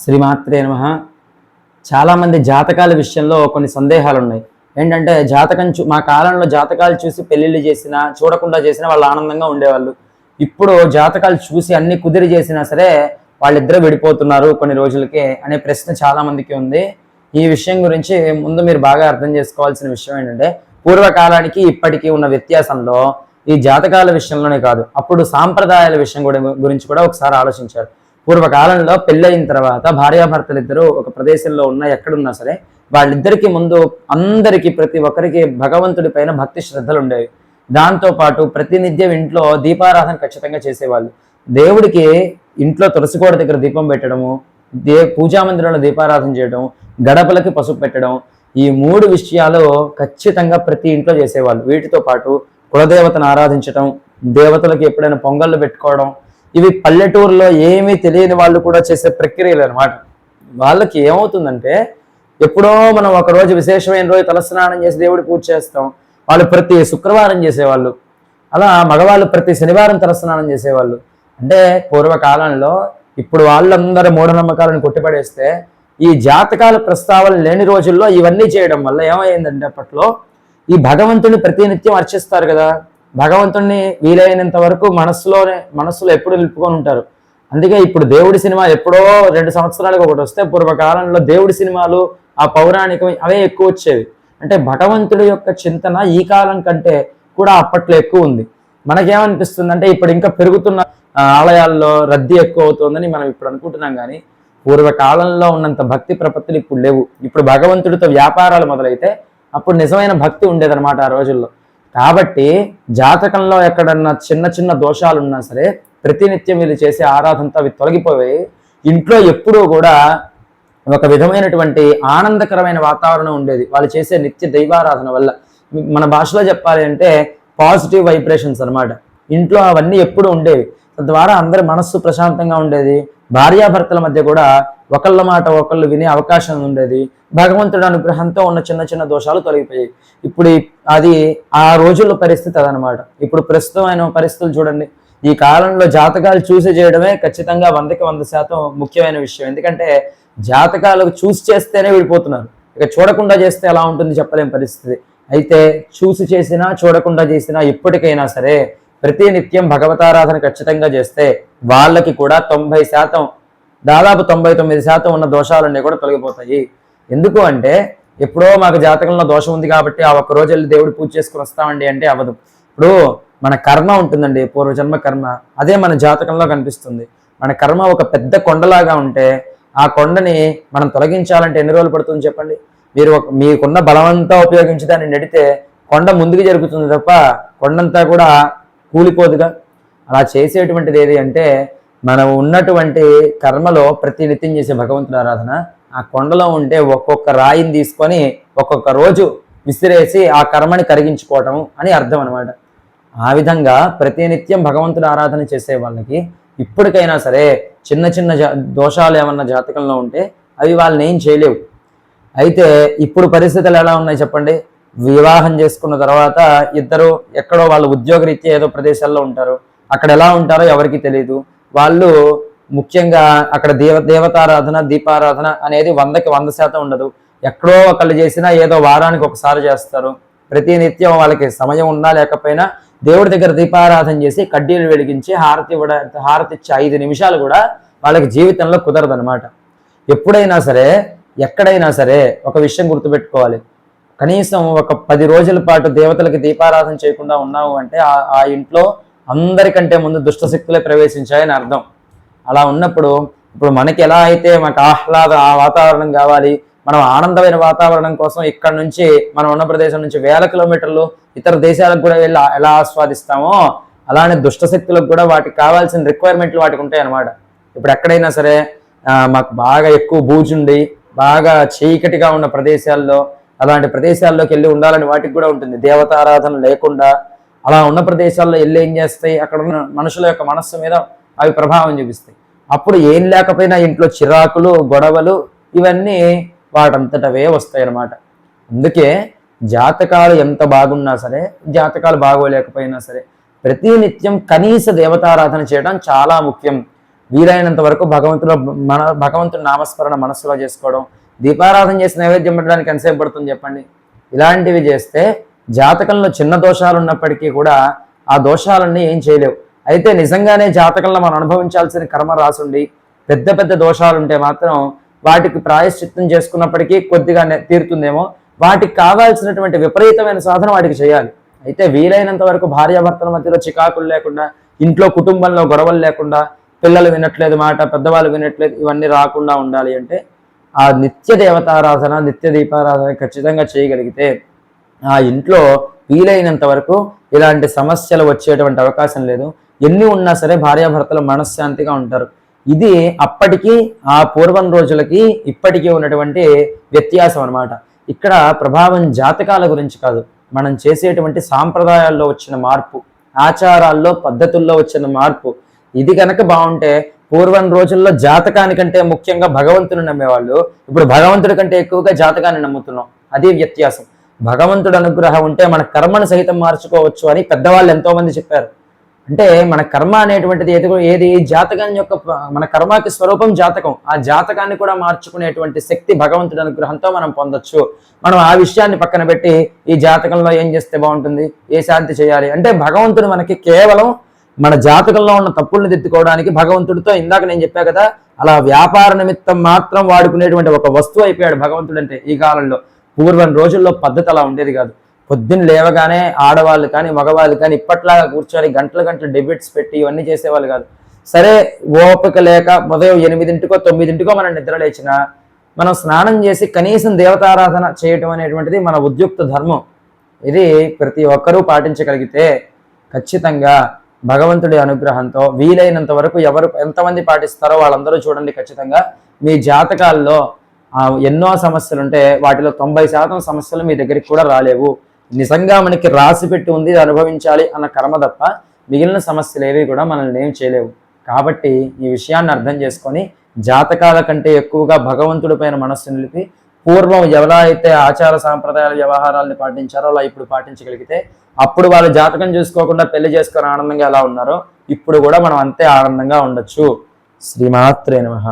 శ్రీమాత్రే నమః. చాలామంది జాతకాల విషయంలో కొన్ని సందేహాలు ఉన్నాయి. ఏంటంటే మా కాలంలో జాతకాలు చూసి పెళ్ళిళ్ళు చేసినా చూడకుండా చేసినా వాళ్ళు ఆనందంగా ఉండేవాళ్ళు. ఇప్పుడు జాతకాలు చూసి అన్ని కుదిరి చేసినా సరే వాళ్ళిద్దరూ విడిపోతున్నారు కొన్ని రోజులకే అనే ప్రశ్న చాలా మందికి ఉంది. ఈ విషయం గురించి ముందు మీరు బాగా అర్థం చేసుకోవాల్సిన విషయం ఏంటంటే, పూర్వకాలానికి ఇప్పటికీ ఉన్న వ్యత్యాసంలో ఈ జాతకాల విషయంలోనే కాదు, అప్పుడు సాంప్రదాయాల విషయం గురించి కూడా ఒకసారి ఆలోచించారు. పూర్వకాలంలో పెళ్ళయిన తర్వాత భార్యాభర్తలు ఇద్దరు ఒక ప్రదేశంలో ఉన్నా ఎక్కడున్నా సరే వాళ్ళిద్దరికి ముందు అందరికీ ప్రతి ఒక్కరికి భగవంతుడి పైన భక్తి శ్రద్ధలు ఉండేవి. దాంతోపాటు ప్రతినిత్యం ఇంట్లో దీపారాధన ఖచ్చితంగా చేసేవాళ్ళు. దేవుడికి ఇంట్లో తులసికోట దగ్గర దీపం పెట్టడము, పూజా మందిరంలో దీపారాధన చేయడం, గడపలకి పసుపు పెట్టడం, ఈ మూడు విషయాలు ఖచ్చితంగా ప్రతి ఇంట్లో చేసేవాళ్ళు. వీటితో పాటు కులదేవతను ఆరాధించడం, దేవతలకు ఎప్పుడైనా పొంగళ్ళు పెట్టుకోవడం, ఇవి పల్లెటూరులో ఏమీ తెలియని వాళ్ళు కూడా చేసే ప్రక్రియలు అనమాట. వాళ్ళకి ఏమవుతుందంటే, ఎప్పుడో మనం ఒకరోజు విశేషమైన రోజు తలస్నానం చేసి దేవుడి పూజ చేస్తాం, వాళ్ళు ప్రతి శుక్రవారం చేసేవాళ్ళు. అలా మగవాళ్ళు ప్రతి శనివారం తలస్నానం చేసేవాళ్ళు. అంటే పూర్వకాలంలో ఇప్పుడు వాళ్ళందరూ మూఢనమ్మకాలను కొట్టిపడేస్తే ఈ జాతకాల ప్రస్తావన లేని రోజుల్లో ఇవన్నీ చేయడం వల్ల ఏమైందంటే, అప్పట్లో ఈ భగవంతుని ప్రతినిత్యం అర్చిస్తారు కదా, భగవంతుణ్ణి వీలైనంత వరకు మనస్సులో ఎప్పుడు నిలుపుకొని ఉంటారు. అందుకే ఇప్పుడు దేవుడి సినిమా ఎప్పుడో 2 సంవత్సరాలకు ఒకటి వస్తే, పూర్వకాలంలో దేవుడి సినిమాలు ఆ పౌరాణికం అవే ఎక్కువ వచ్చేవి. అంటే భగవంతుడి యొక్క చింతన ఈ కాలం కంటే కూడా అప్పట్లో ఎక్కువ ఉంది. మనకేమనిపిస్తుంది అంటే, ఇప్పుడు ఇంకా పెరుగుతున్న ఆలయాల్లో రద్దీ ఎక్కువ అవుతుందని మనం ఇప్పుడు అనుకుంటున్నాం, కానీ పూర్వకాలంలో ఉన్నంత భక్తి ప్రపత్తులు ఇప్పుడు లేవు. ఇప్పుడు భగవంతుడితో వ్యాపారాలు మొదలైతే అప్పుడు నిజమైన భక్తి ఉండేదన్నమాట ఆ రోజుల్లో. కాబట్టి జాతకంలో ఎక్కడన్నా చిన్న చిన్న దోషాలు ఉన్నా సరే ప్రతినిత్యం వీళ్ళు చేసే ఆరాధనతో అవి తొలగిపోయి ఇంట్లో ఎప్పుడూ కూడా ఒక విధమైనటువంటి ఆనందకరమైన వాతావరణం ఉండేది వాళ్ళు చేసే నిత్య దైవారాధన వల్ల. మన భాషలో చెప్పాలి అంటే పాజిటివ్ వైబ్రేషన్స్ అనమాట. ఇంట్లో అవన్నీ ఎప్పుడు ఉండేవి. తద్వారా అందరి మనస్సు ప్రశాంతంగా ఉండేది. భార్యాభర్తల మధ్య కూడా ఒకళ్ళ మాట ఒకళ్ళు వినే అవకాశం ఉండేది. భగవంతుడి అనుగ్రహంతో ఉన్న చిన్న చిన్న దోషాలు తొలగిపోయాయి. ఇప్పుడు అది ఆ రోజుల్లో పరిస్థితి అదనమాట. ఇప్పుడు ప్రస్తుతమైన పరిస్థితులు చూడండి. ఈ కాలంలో జాతకాలు చూసి చేయడమే ఖచ్చితంగా 100కి 100% ముఖ్యమైన విషయం. ఎందుకంటే జాతకాలు చూసి చేస్తేనే విడిపోతున్నారు. ఇక చూడకుండా చేస్తే ఎలా ఉంటుంది చెప్పలేని పరిస్థితి. అయితే చూసి చేసినా చూడకుండా చేసినా ఇప్పటికైనా సరే ప్రతినిత్యం భగవతారాధన ఖచ్చితంగా చేస్తే వాళ్ళకి కూడా 90%, దాదాపు 99% ఉన్న దోషాలన్నీ కూడా తొలగిపోతాయి. ఎందుకు అంటే, ఎప్పుడో మాకు జాతకంలో దోషం ఉంది కాబట్టి ఆ ఒక్క రోజు వెళ్ళి దేవుడు పూజ చేసుకుని వస్తామండి అంటే అవ్వదు. ఇప్పుడు మన కర్మ ఉంటుందండి, పూర్వజన్మ కర్మ, అదే మన జాతకంలో కనిపిస్తుంది. మన కర్మ ఒక పెద్ద కొండలాగా ఉంటే ఆ కొండని మనం తొలగించాలంటే ఎన్ని రోజులు పడుతుంది చెప్పండి. మీకున్న బలమంతా ఉపయోగించి దాన్ని నెడితే కొండ ముందుకు జరుగుతుంది తప్ప కొండంతా కూడా కూలిపోదుగా. అలా చేసేటువంటిది ఏది అంటే, మనం ఉన్నటువంటి కర్మలో ప్రతినిత్యం చేసే భగవంతుడి ఆరాధన. ఆ కొండలో ఉంటే ఒక్కొక్క రాయిని తీసుకొని ఒక్కొక్క రోజు విసిరేసి ఆ కర్మని కరిగించుకోవటం అని అర్థం అనమాట. ఆ విధంగా ప్రతినిత్యం భగవంతుడి ఆరాధన చేసే వాళ్ళకి ఇప్పటికైనా సరే చిన్న చిన్న దోషాలు ఏమన్నా జాతకంలో ఉంటే అవి వాళ్ళని ఏం చేయలేవు. అయితే ఇప్పుడు పరిస్థితులు ఎలా ఉన్నాయి చెప్పండి. వివాహం చేసుకున్న తర్వాత ఇద్దరు ఎక్కడో వాళ్ళ ఉద్యోగరీత్యా ఏదో ప్రదేశాల్లో ఉంటారు. అక్కడ ఎలా ఉంటారో ఎవరికి తెలియదు. వాళ్ళు ముఖ్యంగా అక్కడ దేవతారాధన దీపారాధన అనేది 100కి 100% ఉండదు. ఎక్కడో ఒకళ్ళు చేసినా ఏదో వారానికి ఒకసారి చేస్తారు. ప్రతినిత్యం వాళ్ళకి సమయం ఉన్నా లేకపోయినా దేవుడి దగ్గర దీపారాధన చేసి కడ్డీలు వెలిగించి హారతి ఇచ్చే 5 నిమిషాలు కూడా వాళ్ళకి జీవితంలో కుదరదనమాట. ఎప్పుడైనా సరే ఎక్కడైనా సరే ఒక విషయం గుర్తుపెట్టుకోవాలి. కనీసం ఒక 10 రోజుల పాటు దేవతలకి దీపారాధన చేయకుండా ఉన్నావు అంటే ఆ ఇంట్లో అందరికంటే ముందు దుష్టశక్తులే ప్రవేశించాయని అర్థం. అలా ఉన్నప్పుడు ఇప్పుడు మనకి ఎలా అయితే మనకు ఆ వాతావరణం కావాలి, మనం ఆనందమైన వాతావరణం కోసం ఇక్కడ నుంచి మనం ఉన్న ప్రదేశం నుంచి వేల కిలోమీటర్లు ఇతర దేశాలకు కూడా వెళ్ళి ఎలా ఆస్వాదిస్తామో అలానే దుష్టశక్తులకు కూడా వాటికి కావాల్సిన రిక్వైర్మెంట్లు వాటికి ఉంటాయి అన్నమాట. ఇప్పుడు ఎక్కడైనా సరే మాకు బాగా ఎక్కువ బూజుండి బాగా చీకటిగా ఉన్న ప్రదేశాల్లో అలాంటి ప్రదేశాల్లోకి వెళ్ళి ఉండాలని వాటికి కూడా ఉంటుంది. దేవతారాధన లేకుండా అలా ఉన్న ప్రదేశాల్లో వెళ్ళి ఏం చేస్తాయి, అక్కడ ఉన్న మనుషుల యొక్క మనస్సు మీద అవి ప్రభావం చూపిస్తాయి. అప్పుడు ఏం లేకపోయినా ఇంట్లో చిరాకులు గొడవలు ఇవన్నీ వాటంతటవే వస్తాయి అన్నమాట. అందుకే జాతకాలు ఎంత బాగున్నా సరే జాతకాలు బాగోలేకపోయినా సరే ప్రతినిత్యం కనీస దేవతారాధన చేయడం చాలా ముఖ్యం. వీలైనంత వరకు భగవంతుడి నామస్మరణ మనస్సులో చేసుకోవడం. దీపారాధన చేసి నైవేద్యం పెట్టడానికి ఎంతసేపు పడుతుంది చెప్పండి? ఇలాంటివి చేస్తే జాతకంలో చిన్న దోషాలు ఉన్నప్పటికీ కూడా ఆ దోషాలన్నీ ఏం చేయలేవు. అయితే నిజంగానే జాతకంలో మనం అనుభవించాల్సిన కర్మ రాసుండి పెద్ద పెద్ద దోషాలు ఉంటే మాత్రం వాటికి ప్రాయశ్చిత్తం చేసుకున్నప్పటికీ కొద్దిగా తీరుతుందేమో. వాటికి కావాల్సినటువంటి విపరీతమైన సాధన వాటికి చేయాలి. అయితే వీలైనంత వరకు భార్యాభర్తల మధ్యలో చికాకులు లేకుండా, ఇంట్లో కుటుంబంలో గొడవలు లేకుండా, పిల్లలు వినట్లేదు మాట, పెద్దవాళ్ళు వినట్లేదు, ఇవన్నీ రాకుండా ఉండాలి అంటే ఆ నిత్య దేవతారాధన, నిత్య దీపారాధన ఖచ్చితంగా చేయగలిగితే ఆ ఇంట్లో వీలైనంత వరకు ఇలాంటి సమస్యలు వచ్చేటువంటి అవకాశం లేదు. ఎన్ని ఉన్నా సరే భార్యాభర్తలు మనశ్శాంతిగా ఉంటారు. ఇది అప్పటికి ఆ పూర్వం రోజులకి ఇప్పటికీ ఉన్నటువంటి వ్యత్యాసం అనమాట. ఇక్కడ ప్రభావం జాతకాల గురించి కాదు, మనం చేసేటువంటి సాంప్రదాయాల్లో వచ్చిన మార్పు, ఆచారాల్లో పద్ధతుల్లో వచ్చిన మార్పు. ఇది కనుక బాగుంటే పూర్వం రోజుల్లో జాతకానికంటే ముఖ్యంగా భగవంతుని నమ్మేవాళ్ళు, ఇప్పుడు భగవంతుడి కంటే ఎక్కువగా జాతకాన్ని నమ్ముతున్నాం. అది వ్యత్యాసం. భగవంతుడి అనుగ్రహం ఉంటే మన కర్మను సైతం మార్చుకోవచ్చు అని పెద్దవాళ్ళు ఎంతో మంది చెప్పారు. అంటే మన కర్మ అనేటువంటిది ఏది జాతకం యొక్క, మన కర్మకి స్వరూపం జాతకం. ఆ జాతకాన్ని కూడా మార్చుకునేటువంటి శక్తి భగవంతుడి అనుగ్రహంతో మనం పొందొచ్చు. మనం ఆ విషయాన్ని పక్కన పెట్టి ఈ జాతకంలో ఏం చేస్తే బాగుంటుంది, ఏ శాంతి చేయాలి అంటే భగవంతుడు మనకి కేవలం మన జాతకంలో ఉన్న తప్పుల్ని దిద్దుకోవడానికి భగవంతుడితో, ఇందాక నేను చెప్పా కదా, అలా వ్యాపార నిమిత్తం మాత్రం వాడుకునేటువంటి ఒక వస్తువు అయిపోయాడు భగవంతుడు అంటే ఈ కాలంలో. పూర్వం రోజుల్లో పద్ధతి అలా ఉండేది కాదు. పొద్దున్న లేవగానే ఆడవాళ్ళు కానీ మగవాళ్ళు కానీ ఇప్పట్లాగా కూర్చొని గంటలు డెబిట్స్ పెట్టి ఇవన్నీ చేసేవాళ్ళు కాదు. సరే ఓపిక లేక ఉదయం 8కో 9కో మనం నిద్ర లేచినా మనం స్నానం చేసి కనీసం దేవతారాధన చేయటం అనేటువంటిది మన ఉద్యుక్త ధర్మం. ఇది ప్రతి ఒక్కరూ పాటించగలిగితే ఖచ్చితంగా భగవంతుడి అనుగ్రహంతో వీలైనంత వరకు ఎంతమంది పాటిస్తారో వాళ్ళందరూ చూడండి, ఖచ్చితంగా మీ జాతకాల్లో ఎన్నో సమస్యలు ఉంటే వాటిలో 90% సమస్యలు మీ దగ్గరికి కూడా రాలేవు. నిజంగా మనకి రాసి పెట్టి ఉంది, అనుభవించాలి అన్న కర్మ తప్ప మిగిలిన సమస్యలు ఏవి కూడా మనల్ని ఏం చేయలేవు. కాబట్టి ఈ విషయాన్ని అర్థం చేసుకొని జాతకాల కంటే ఎక్కువగా భగవంతుడి పైన మనస్సు నిలిపి పూర్వం ఎలా అయితే ఆచార సాంప్రదాయాల వ్యవహారాలను పాటించారో అలా ఇప్పుడు పాటించగలిగితే అప్పుడు వాళ్ళు జాతకం చూసుకోకుండా పెళ్లి చేసుకొని ఆనందంగా ఎలా ఉన్నారో ఇప్పుడు కూడా మనం అంతే ఆనందంగా ఉండొచ్చు. శ్రీమాత్రే నమః.